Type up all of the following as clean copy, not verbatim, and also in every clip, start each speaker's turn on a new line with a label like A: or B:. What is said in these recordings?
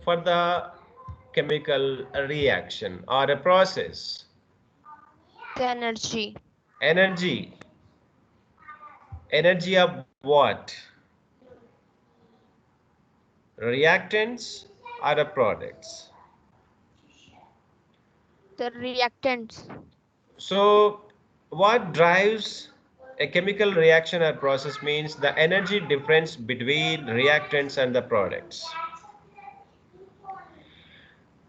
A: for the chemical reaction or a process?
B: The energy.
A: Energy. Energy of what? Reactants or the products?
B: The reactants.
A: So what drives a chemical reaction or process means the energy difference between reactants and the products.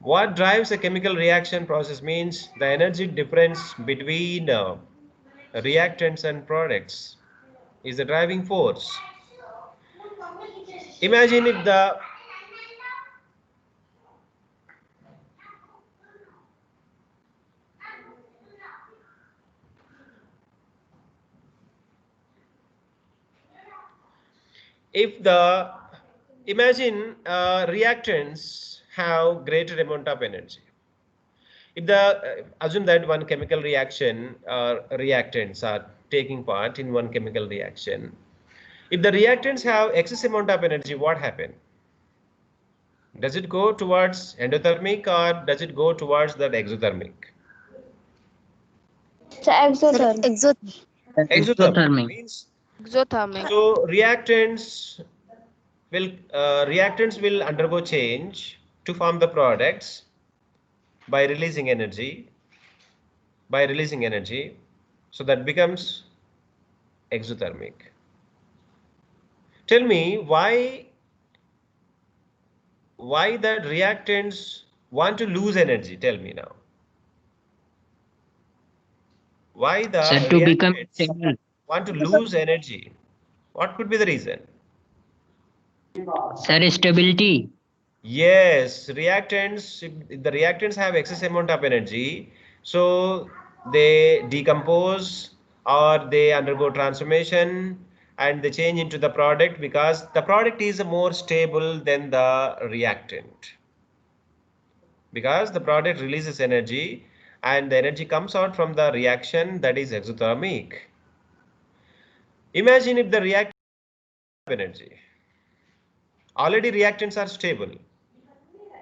A: What drives a chemical reaction process means the energy difference between reactants and products is the driving force. Imagine if the imagine reactants have greater amount of energy. If the assume that one chemical reaction reactants are taking part in one chemical reaction. If the reactants have excess amount of energy, what happen? Does it go towards endothermic or does it go towards that exothermic?
C: So exothermic.
A: Exothermic
D: Exothermic.
A: means
B: Exothermic.
A: so reactants will undergo change to form the products by releasing energy so that becomes exothermic. Tell me why that reactants want to lose energy? Tell me now. Why the
D: Sir, to become
A: reactants
D: stable.
A: want to lose energy? What could be the reason?
D: Sir, stability.
A: Yes, if the reactants have excess amount of energy, so they decompose or they undergo transformation and they change into the product because the product is more stable than the reactant. Because the product releases energy and the energy comes out from the reaction, that is exothermic. Imagine if the reactant have energy. Already reactants are stable.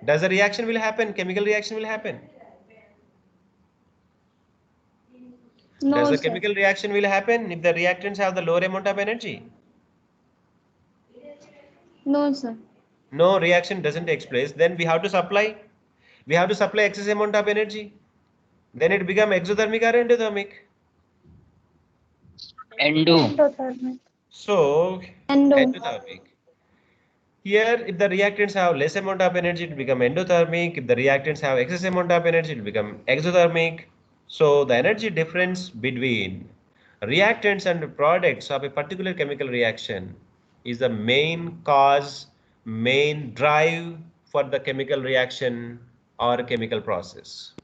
A: Does a reaction will happen? Chemical reaction will happen? Does
C: No,
A: the
C: sir.
A: chemical reaction will happen if the reactants have the lower amount of energy?
C: No, sir.
A: No, reaction doesn't take place. Then we have to supply. We have to supply excess amount of energy. Then it become exothermic or endothermic.
D: Endo.
C: Endothermic.
A: So
C: Endo.
A: endothermic. Here, if the reactants have less amount of energy, it will become endothermic. If the reactants have excess amount of energy, it will become exothermic. So the energy difference between reactants and products of a particular chemical reaction is the main cause, main drive for the chemical reaction or chemical process.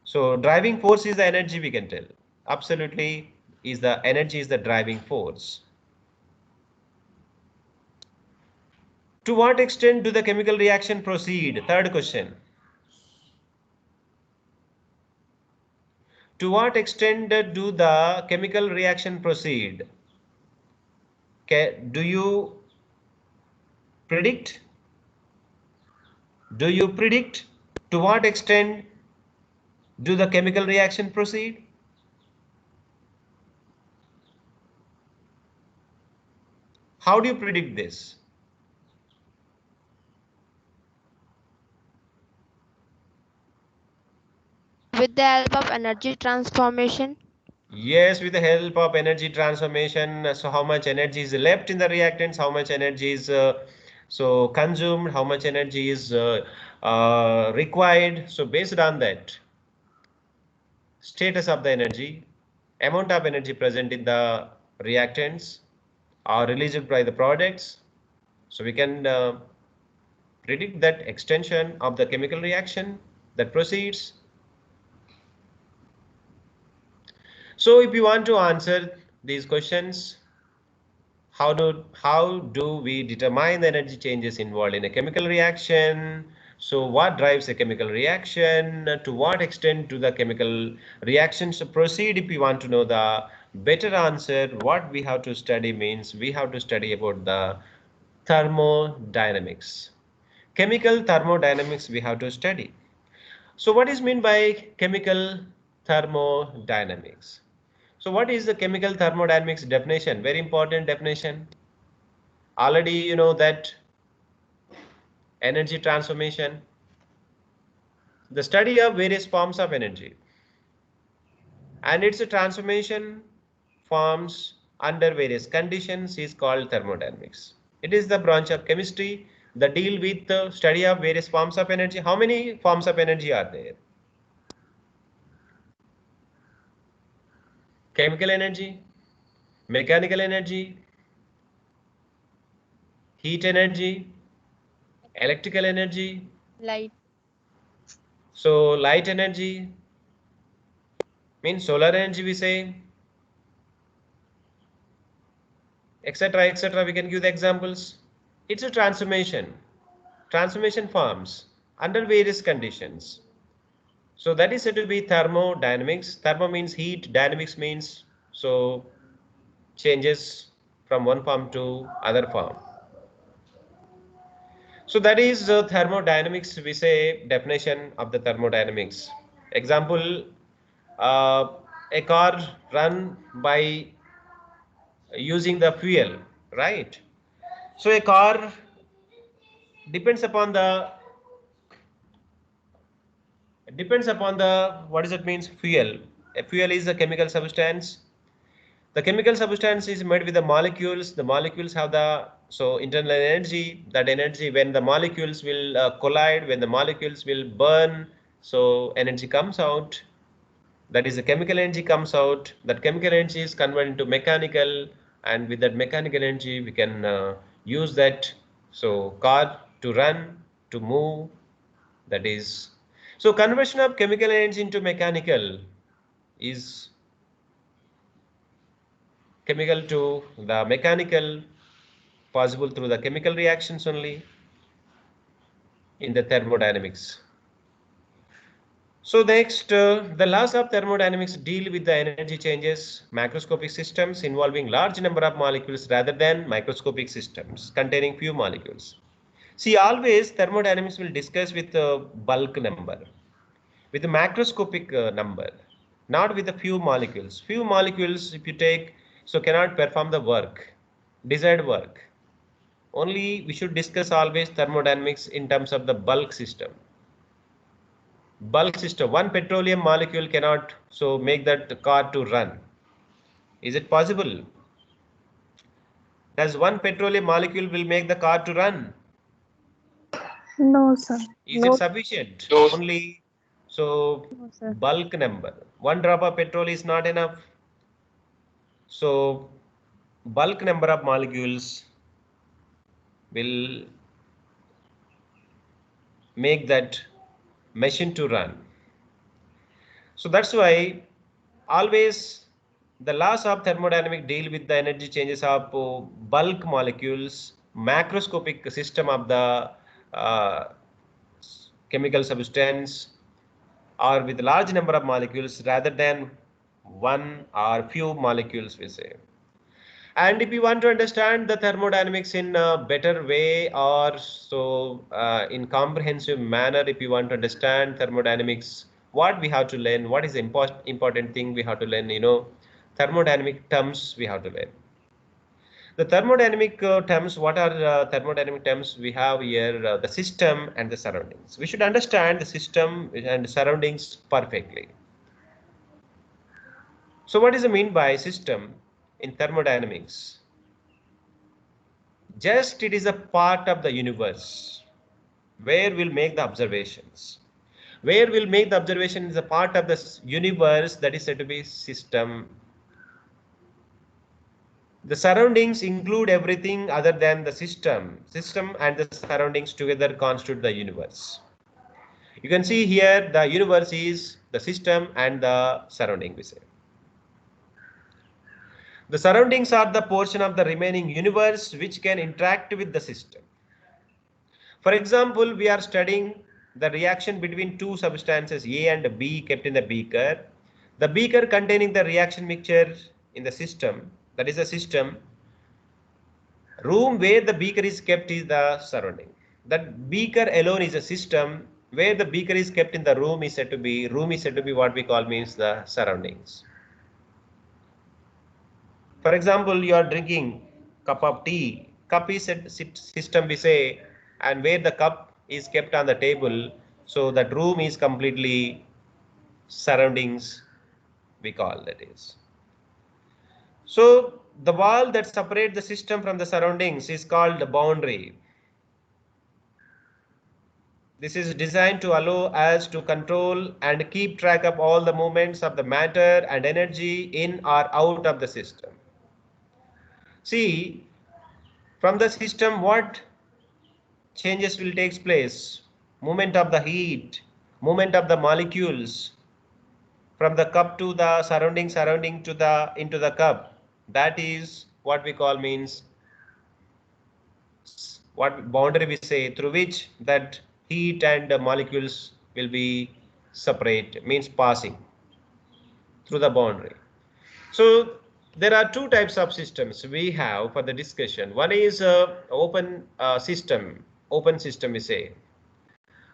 A: So driving force is the energy, we can tell. Absolutely, is the energy is the driving force. To what extent do the chemical reaction proceed? Third question. To what extent do the chemical reaction proceed? Do you predict? Do you predict to what extent do the chemical reaction proceed? How do you predict this?
B: With the help of energy transformation.
A: Yes, with the help of energy transformation. So how much energy is left in the reactants? How much energy is so consumed? How much energy is required? So based on that, status of the energy, amount of energy present in the reactants or released by the products. So we can predict that extension of the chemical reaction that proceeds. So if you want to answer these questions, how do we determine the energy changes involved in a chemical reaction? So what drives a chemical reaction? To what extent do the chemical reactions proceed? If we want to know the better answer, what we have to study means we have to study about the thermodynamics. chemical thermodynamics we have to study. So what is meant by chemical thermodynamics? So what is the chemical thermodynamics definition? Very important definition. Already you know that energy transformation, the study of various forms of energy, and its transformation forms under various conditions is called thermodynamics. It is the branch of chemistry that deal with the study of various forms of energy. How many forms of energy are there? Chemical energy, mechanical energy, heat energy, electrical energy,
B: Light.
A: so light energy means solar energy we say, etc., etc. We can give the examples. It's a transformation forms under various conditions. So that is said to be thermodynamics. Thermo means heat, dynamics means so changes from one form to other form. So that is thermodynamics. We say definition of the thermodynamics. Example, a car run by using the fuel, right? So a car depends upon the what does it means fuel. A fuel is a chemical substance. The chemical substance is made with the molecules. The molecules have the internal energy. That energy, when the molecules will collide, when the molecules will burn, so energy comes out. That is the chemical energy comes out. That chemical energy is converted into mechanical, and with that mechanical energy, we can use that car to run, to move. That is conversion of chemical energy into mechanical is chemical to the mechanical possible through the chemical reactions only in the thermodynamics. So next, the laws of thermodynamics deal with the energy changes, macroscopic systems involving large number of molecules rather than microscopic systems containing few molecules. See, always thermodynamics will discuss with the bulk number, with the macroscopic number, not with a few molecules. Few molecules, if you take, cannot perform the work, desired work. Only we should discuss always thermodynamics in terms of the bulk system. Bulk system, one petroleum molecule cannot make that car to run. Is it possible? Does one petroleum molecule will make the car to run?
C: No, sir.
A: Is it sufficient?
D: No.
A: Only
C: No, sir.
A: bulk number. One drop of petrol is not enough. So bulk number of molecules will make that machine to run. So that's why always the laws of thermodynamics deal with the energy changes of bulk molecules, macroscopic system of the chemical substance, or with large number of molecules rather than one or few molecules we say. And if you want to understand the thermodynamics in a better way or in comprehensive manner, if you want to understand thermodynamics, what we have to learn, what is the important thing we have to learn, thermodynamic terms we have to learn. The thermodynamic terms, what are thermodynamic terms? We have here the system and the surroundings. We should understand the system and surroundings perfectly. So what is the mean by system in thermodynamics? Just it is a part of the universe where we'll make the observations. Where we'll make the observation is a part of the universe that is said to be system. The surroundings include everything other than the system. System and the surroundings together constitute the universe. You can see here the universe is the system and the surrounding we say. The surroundings are the portion of the remaining universe which can interact with the system. For example, we are studying the reaction between two substances A and B kept in the beaker. The beaker containing the reaction mixture in the system, that is the system. Room where the beaker is kept is the surrounding. that beaker alone is a system. Where the beaker is kept in the room is said to be what we call means the surroundings. For example, you are drinking cup of tea. Cup is a system we say, and where the cup is kept on the table, so that room is completely surroundings we call that is. So the wall that separates the system from the surroundings is called the boundary. This is designed to allow us to control and keep track of all the movements of the matter and energy in or out of the system. See, from the system, what changes will take place? Movement of the heat, movement of the molecules from the cup to the surrounding to the into the cup. That is what we call means what boundary we say, through which that heat and the molecules will be separate, means passing through the boundary. So there are two types of systems we have for the discussion. One is open system we say.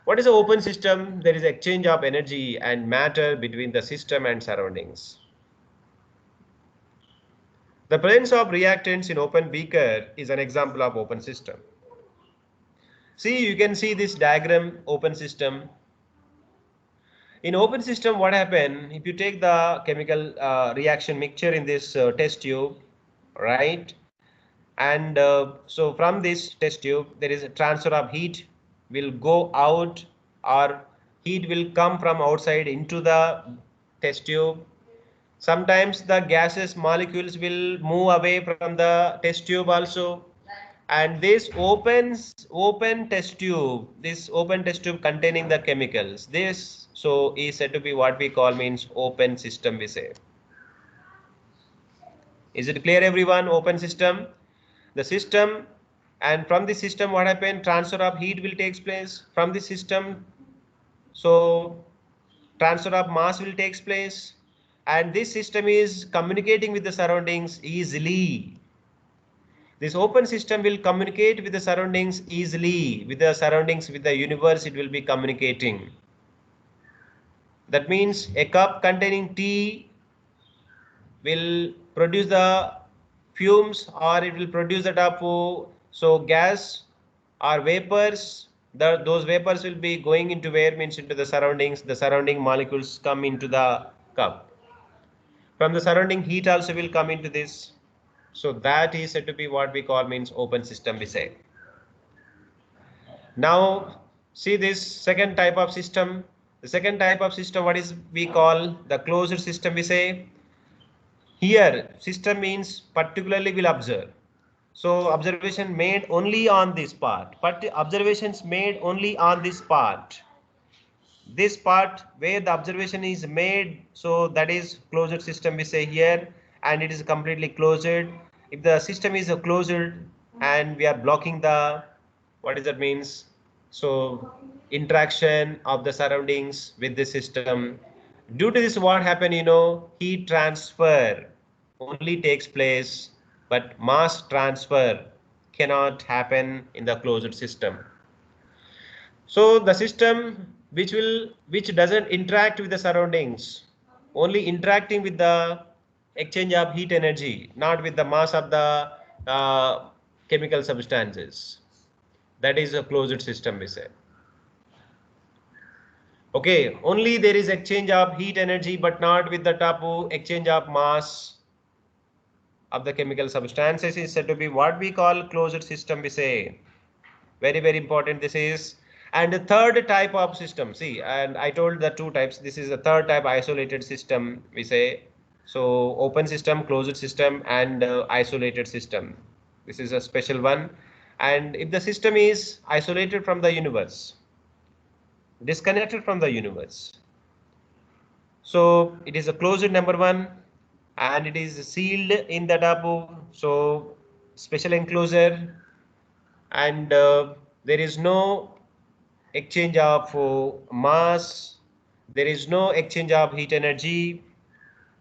A: What is an open system? There is exchange of energy and matter between the system and surroundings. The presence of reactants in open beaker is an example of open system. See, you can see this diagram, open system. In open system, what happen if you take the chemical reaction mixture in this test tube, right? And so from this test tube, there is a transfer of heat will go out, or heat will come from outside into the test tube. Sometimes the gases molecules will move away from the test tube also. And this open test tube containing the chemicals, this so is said to be what we call means open system we say. Is it clear everyone? Open system, the system, and from the system what happened, transfer of heat will take place from the system, so transfer of mass will take place, and this system is communicating with the surroundings easily. This open system will communicate with the surroundings easily, with the surroundings, with the universe it will be communicating. That means a cup containing tea will produce the fumes, or it will produce the tapu, so gas or vapors, those vapors will be going into where, means into the surroundings, the surrounding molecules come into the cup. From the surrounding heat also will come into this. So that is said to be what we call means open system we say. Now see this second type of system. The second type of system, what is we call the closed system we say. Here system means particularly will observe. So observation made only on this part, but observations made only on this part. This part where the observation is made, so that is closed system we say here, and it is completely closed. If the system is closed and we are blocking the, what does that means, so interaction of the surroundings with the system, due to this what happen, heat transfer only takes place, but mass transfer cannot happen in the closed system. So the system which doesn't interact with the surroundings, only interacting with the exchange of heat energy, not with the mass of the chemical substances, that is a closed system we say. Okay, only there is exchange of heat energy, but not with the tapu exchange of mass of the chemical substances is said to be what we call closed system we say. Very, very important this is. And the third type of system, see, and I told the two types, this is the third type, isolated system we say. So open system, closed system, and isolated system. This is a special one. And if the system is isolated from the universe, disconnected from the universe, so it is a closed number one, and it is sealed in the tapu, so special enclosure, and there is no exchange of mass, there is no exchange of heat energy,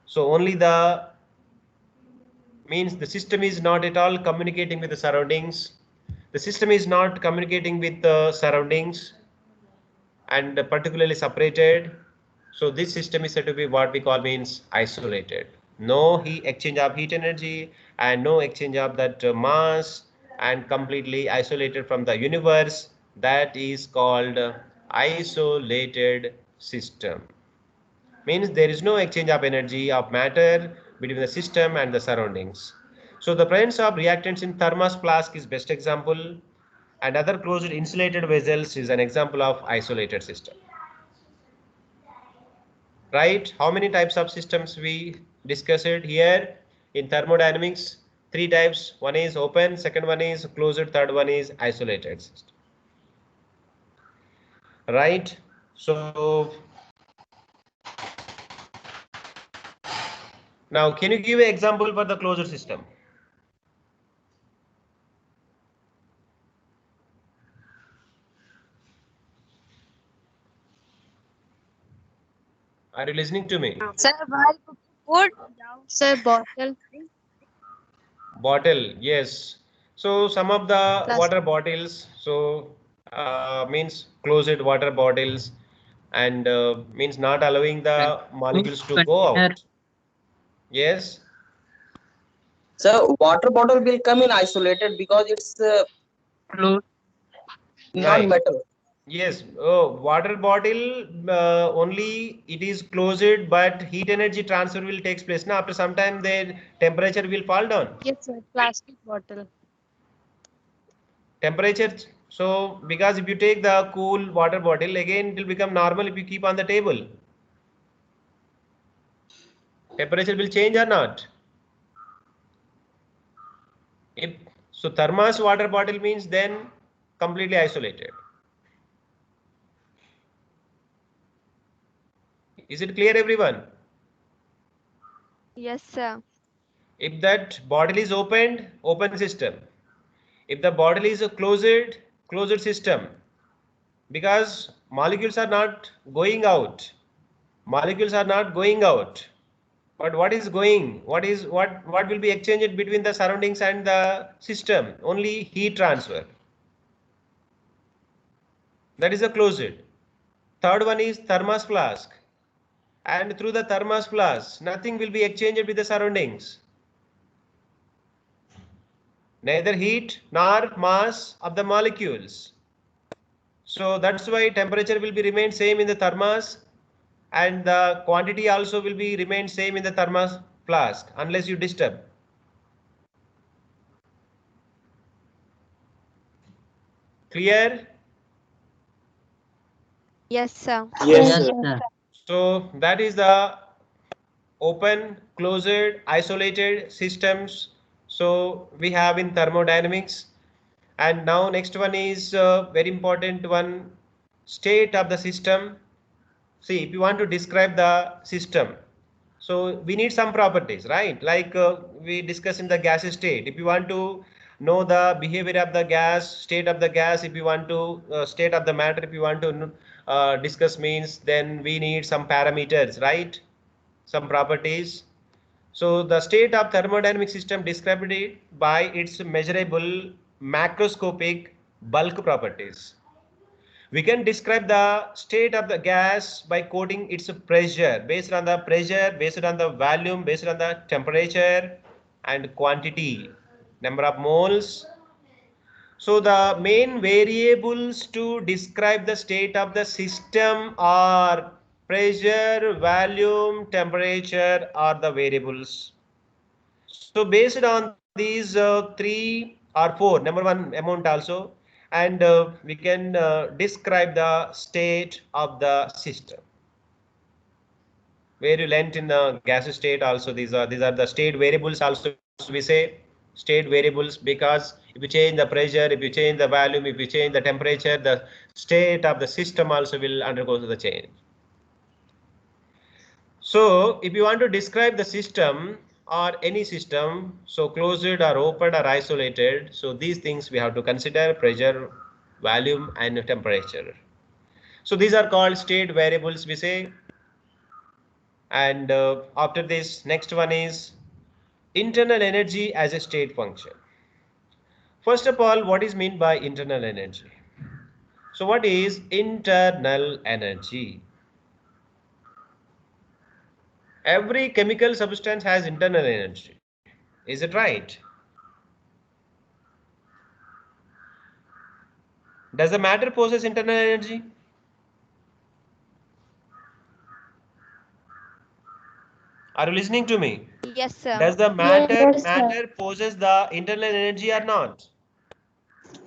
A: so only the means the system is not at all communicating with the surroundings. the system is not communicating with the surroundings and particularly separated. So this system is said to be what we call means isolated. No heat exchange of heat energy and no exchange of that mass, and completely isolated from the universe. That is called isolated system. Means there is no exchange of energy of matter between the system and the surroundings. So the presence of reactants in thermos flask is best example, and other closed insulated vessels is an example of isolated system. Right? How many types of systems we discussed here in thermodynamics? Three types. One is open, second one is closed, third one is isolated system. Right? So now can you give an example for the closed system? Are you listening to me?
B: Sir, while cooking food, sir, bottle,
A: Bottle, yes. So some of the
B: plastic.
A: water bottles, so means closed water bottles, and means not allowing the molecules to go out. Yes.
D: So water bottle will come in isolated because it's
E: Close.
D: not
A: Right.
D: metal.
A: Yes. Oh, water bottle only it is closed, but heat energy transfer will takes place. Now after some time, the temperature will fall down.
B: Yes, sir, plastic bottle.
A: Temperature. So because if you take the cool water bottle again, it will become normal if you keep on the table. Temperature will change or not? If so, thermos water bottle means then completely isolated. Is it clear, everyone?
B: Yes, sir.
A: If that bottle is opened, open system. If the bottle is a closed, closed system. Because molecules are not going out. Molecules are not going out. But what is going? What will be exchanged between the surroundings and the system? Only heat transfer. That is a closed. Third one is thermos flask. And through the thermos flask, nothing will be exchanged with the surroundings. Neither heat nor mass of the molecules. So that's why temperature will be remain same in the thermos, and the quantity also will be remain same in the thermos flask unless you disturb. Clear?
B: Yes, sir.
D: Yes,
E: Yes,
D: sir.
E: sir.
A: So that is the open, closed, isolated systems. So we have in thermodynamics. And now next one is very important one, state of the system. See, if you want to describe the system, so we need some properties, right? Like we discuss in the gas state. If you want to know the behavior of the gas, state of the gas, if you want to state of the matter, if you want to discuss means, then we need some parameters, right? Some properties. So the state of thermodynamic system described it by its measurable macroscopic bulk properties. We can describe the state of the gas by quoting its pressure, based on the pressure, based on the volume, based on the temperature and quantity, number of moles. So the main variables to describe the state of the system are pressure, volume, temperature are the variables. So based on these three or four, number one amount also, and we can describe the state of the system. Where you learnt in the gas state also, these are the state variables also we say state variables, because if you change the pressure, if you change the volume, if you change the temperature, the state of the system also will undergo the change. So if you want to describe the system or any system, so closed or open or isolated, so these things we have to consider: pressure, volume and temperature. So these are called state variables we say. And after this, next one is internal energy as a state function. First of all, what is meant by internal energy? So what is internal energy? Every chemical substance has internal energy. Is it right? Does the matter possess internal energy? Are you listening to me?
B: Yes, sir.
A: Does the
C: Yes,
A: matter possess the internal energy or not?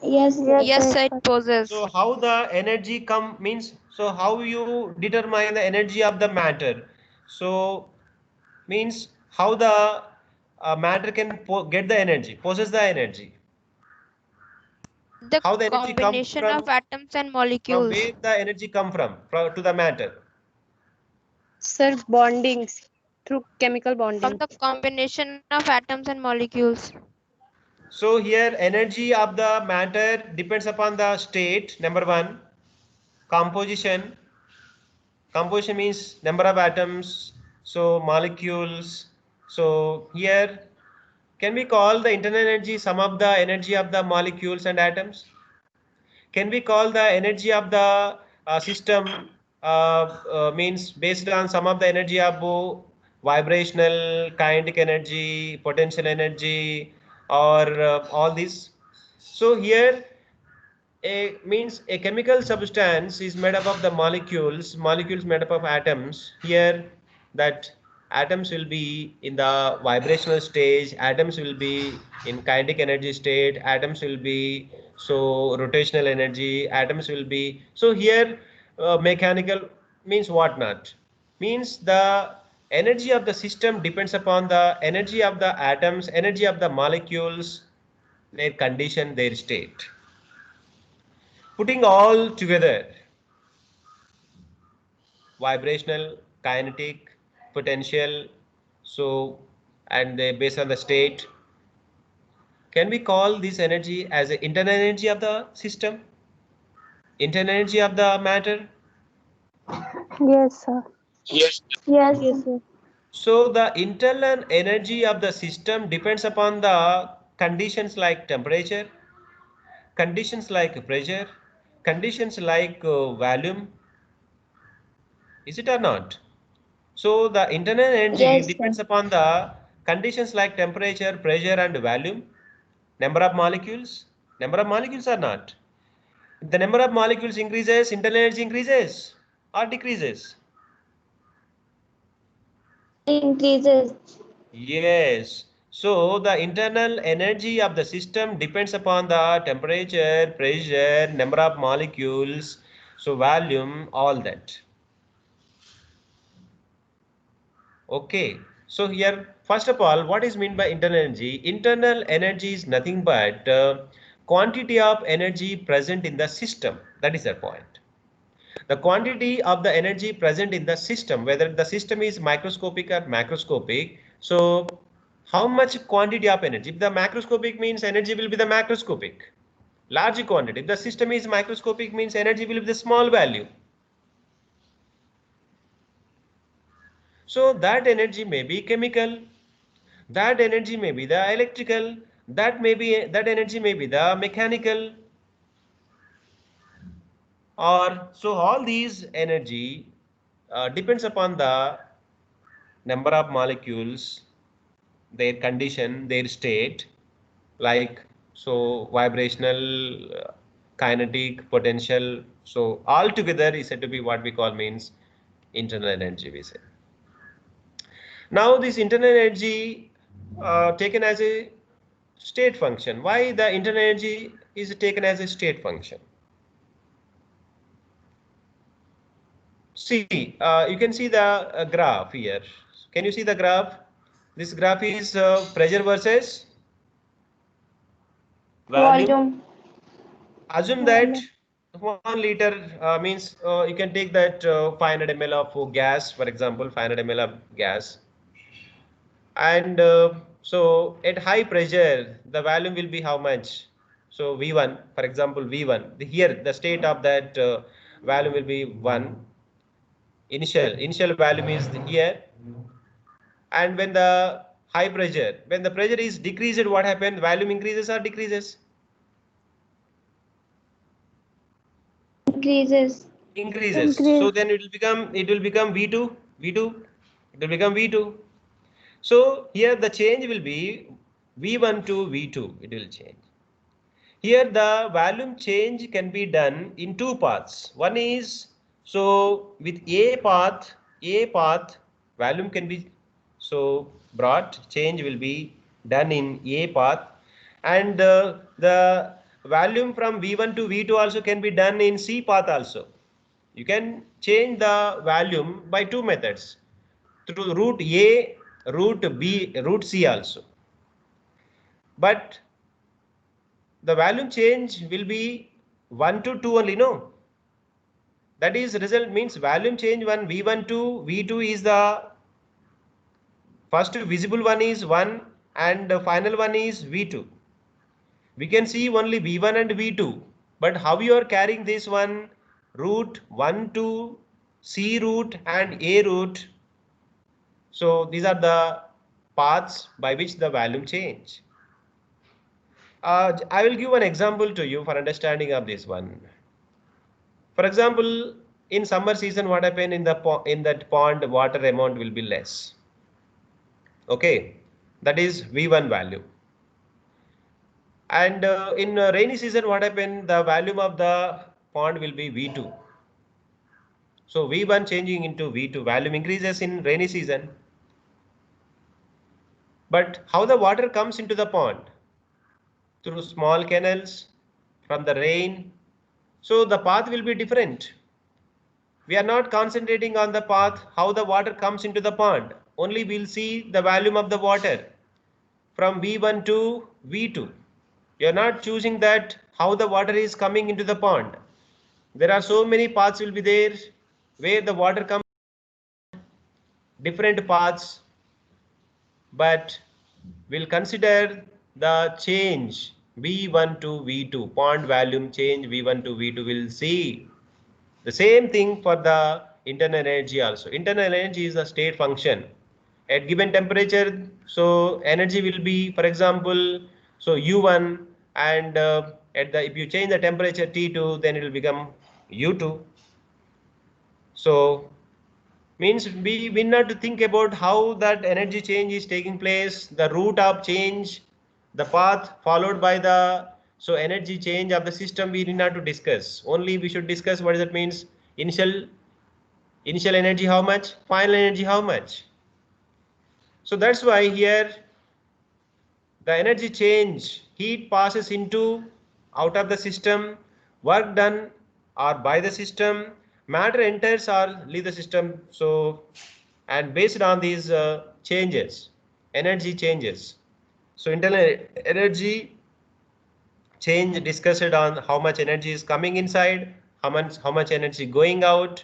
C: Yes,
B: Yes, sir, it poses.
A: So how the energy come means, so how you determine the energy of the matter? So means how the matter can get the energy, possess the energy.
B: The
A: How the energy come
B: combination of atoms and
A: from
B: molecules.
A: where the energy come from to the matter?
E: Sir, bondings through chemical
B: From
E: bonding.
B: the combination of atoms and molecules.
A: So here energy of the matter depends upon the state, number one. Composition. Composition means number of atoms, so molecules. So here, can we call the internal energy sum of the energy of the molecules and atoms? Can we call the energy of the system means based on sum of the energy of vibrational, kinetic energy, potential energy, or all these? So here a chemical substance is made up of the molecules made up of atoms. Here that atoms will be in the vibrational stage, atoms will be in kinetic energy state, atoms will be so rotational energy, atoms will be so here mechanical means what not means the energy of the system depends upon the energy of the atoms, energy of the molecules, their condition, their state. Putting all together, vibrational, kinetic, potential, so and based on the state, can we call this energy as the internal energy of the system, internal energy of the matter?
C: yes, sir.
D: Yes.
C: Yes,
E: Yes,
C: sir.
E: sir.
A: So the internal energy of the system depends upon the conditions like temperature, conditions like pressure, conditions like volume. Is it or not? So the internal energy
C: Yes, sir.
A: depends upon the conditions like temperature, pressure and volume, number of molecules. Number of molecules or not? If the number of molecules increases, internal energy increases or decreases?
C: Increases.
A: Yes. So the internal energy of the system depends upon the temperature, pressure, number of molecules, so volume, all that. Okay, so here, first of all, what is meant by internal energy? Internal energy is nothing but quantity of energy present in the system. That is the point. The quantity of the energy present in the system, whether the system is microscopic or macroscopic. So, how much quantity of energy? If the macroscopic means energy will be the macroscopic, large quantity. If the system is microscopic means energy will be the small value. So that energy may be chemical, that energy may be the electrical, that energy may be the mechanical, or so all these energy depends upon the number of molecules, their condition, their state, like so vibrational, kinetic, potential. So all together is said to be what we call means internal energy, we say. Now this internal energy taken as a state function. Why the internal energy is taken as a state function? See, you can see the graph here. Can you see the graph? This graph is pressure versus volume.
C: Volume.
A: Assume that
C: Volume.
A: 1 liter means you can take that 500 ml of gas, for example, 500 ml of gas. And so at high pressure, the volume will be how much? So V1, for example, V1. Here, the state of that volume will be 1. Initial volume is here. And when the high pressure, when the pressure is decreased, what happens? Volume increases or decreases?
C: Increases.
A: Increases.
C: Increase.
A: So then it will become V2, V2. It will become V2. So here the change will be V1 to V2. It will change. Here the volume change can be done in two paths. One is, so with A path volume can be so brought, change will be done in A path, and the volume from V1 to V2 also can be done in C path also. You can change the volume by two methods, through route A, route B, route C also. But the volume change will be 1 to 2 only, no? That is, result means volume change one V1 to V2 is the first visible one is 1 and the final one is V2. We can see only V1 and V2, but how you are carrying this one, route 1 to C route and A route. So these are the paths by which the volume change. I will give an example to you for understanding of this one. For example, in summer season, what happen in that pond, water amount will be less. Okay, that is V1 value. And in rainy season, what happen? The volume of the pond will be V2. So V1 changing into V2, volume increases in rainy season. But how the water comes into the pond? Through small canals, from the rain. So the path will be different. We are not concentrating on the path, how the water comes into the pond. Only we'll see the volume of the water from V1 to V2. You are not choosing that how the water is coming into the pond. There are so many paths will be there where the water comes, different paths, but we'll consider the change V1 to V2, pond volume change V1 to V2. We'll see the same thing for the internal energy also. Internal energy is a state function. At given temperature, so energy will be, for example, so U1, and if you change the temperature T2, then it will become U2. So means we need not to think about how that energy change is taking place, the route of change, the path followed by the energy change of the system. We need not to discuss. Only we should discuss what that means. Initial energy how much, final energy how much. So that's why here the energy change, heat passes into out of the system, work done or by the system, matter enters or leave the system. So and based on these changes, energy changes. So internal energy change discussed on how much energy is coming inside, how much energy going out,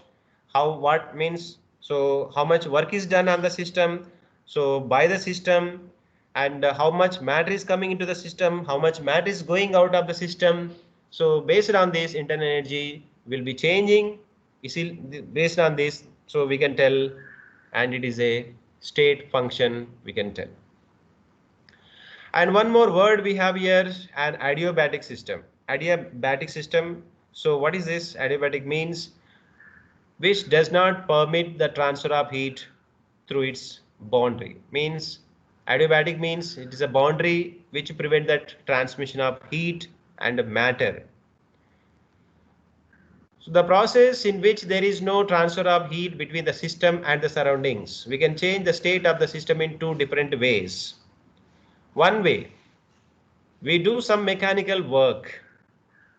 A: what means, so how much work is done on the system, so by the system, and how much matter is coming into the system, how much matter is going out of the system. So based on this, internal energy will be changing. You see, based on this, so we can tell, and it is a state function, we can tell. And one more word we have here, an adiabatic system. Adiabatic system. So what is this? Adiabatic means which does not permit the transfer of heat through its boundary. Means adiabatic means it is a boundary which prevents that transmission of heat and matter. So the process in which there is no transfer of heat between the system and the surroundings. We can change the state of the system in two different ways. One way, we do some mechanical work,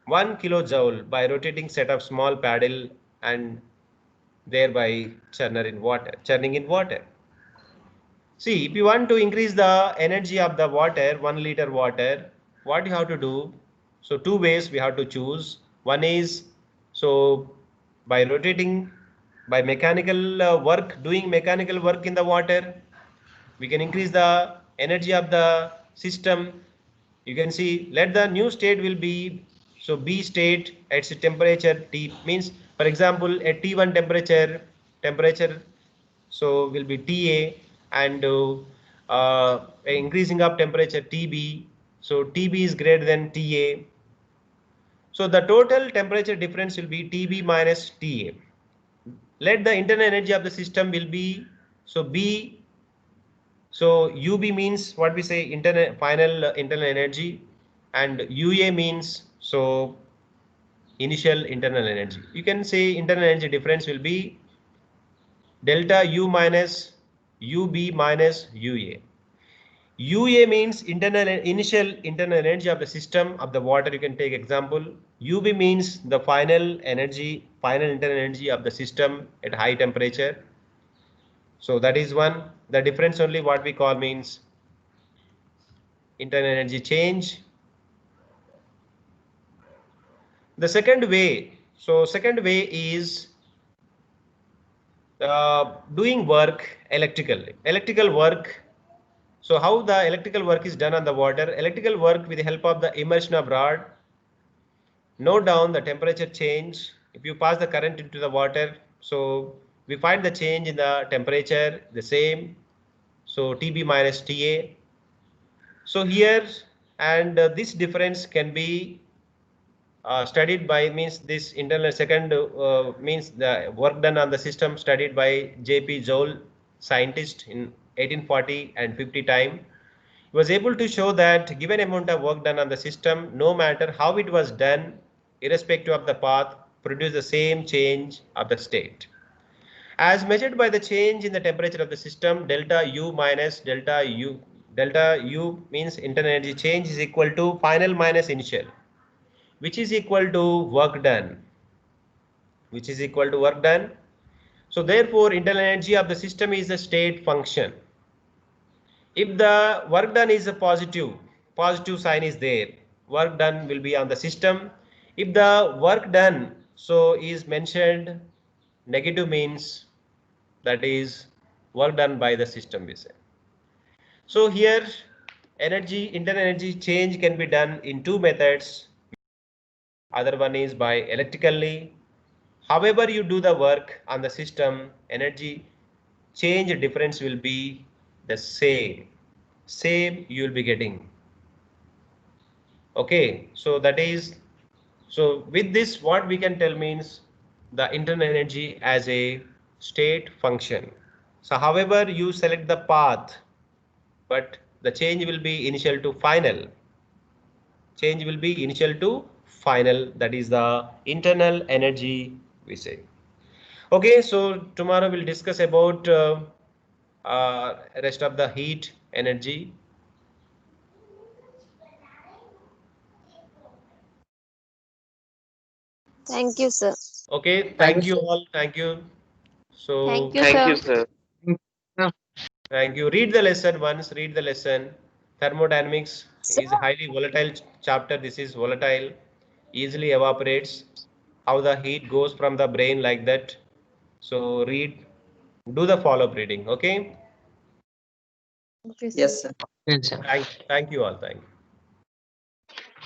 A: 1 kilojoule, by rotating set of small paddle and thereby churning in water. See, if you want to increase the energy of the water, 1 liter water, what you have to do? So two ways we have to choose. One is, so by rotating, by mechanical doing mechanical work in the water, we can increase the energy of the system. You can see, let the new state will be, so B state at temperature T, means for example at T1 temperature so will be TA, and increasing of temperature TB, so TB is greater than TA. So the total temperature difference will be TB minus TA. Let the internal energy of the system will be, so B, so UB means what we say internal final internal energy, and UA means so initial internal energy. You can say internal energy difference will be delta U minus UB minus UA. UA means initial internal energy of the system of the water. You can take example. UB means the final internal energy of the system at high temperature. So that is one. The difference only what we call means internal energy change. The second way, second way is doing work electrically. Electrical work. So how the electrical work is done on the water? Electrical work with the help of the immersion of rod. Note down the temperature change. If you pass the current into the water, so we find the change in the temperature the same. So TB minus TA. So here and this difference can be studied by means this internal second means the work done on the system studied by J.P. Joule, scientist in 1840 and 50 time. He was able to show that given amount of work done on the system, no matter how it was done, irrespective of the path, produce the same change of the state. As measured by the change in the temperature of the system, delta U minus delta U means internal energy change is equal to final minus initial, which is equal to work done, So therefore, internal energy of the system is a state function. If the work done is a positive sign is there, work done will be on the system. If the work done so is mentioned negative means that is work done by the system we say. So here internal energy change can be done in two methods. Other one is by electrically. However you do the work on the system, energy change difference will be the same you will be getting. Okay, so that is, so with this what we can tell means the internal energy as a state function. So however you select the path, but the change will be initial to final. That is the internal energy we say. Okay, so tomorrow we'll discuss about rest of the heat energy.
E: Thank you, sir.
A: Okay, thank you all. Thank you. So
B: Thank you, sir.
A: thank you. Read the lesson once. Read the lesson. Thermodynamics is a highly volatile chapter. This is volatile, easily evaporates. How the heat goes from the brain like that. So read, do the follow-up reading. Okay.
E: Okay, sir.
D: Yes, sir.
F: Yes, sir.
A: Thank you all. Thank you.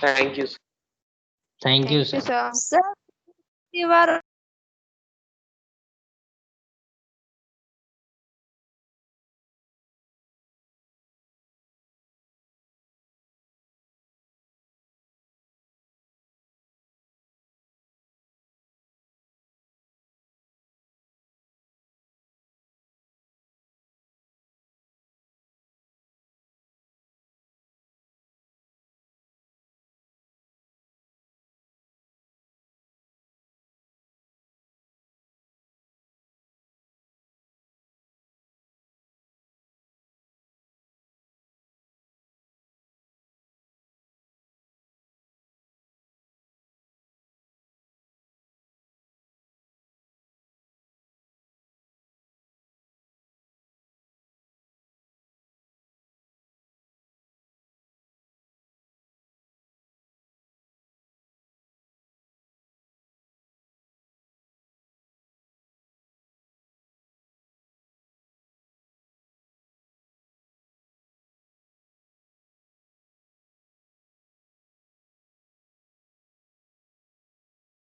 F: Thank you, sir.
B: Thank you, sir. Sir, you are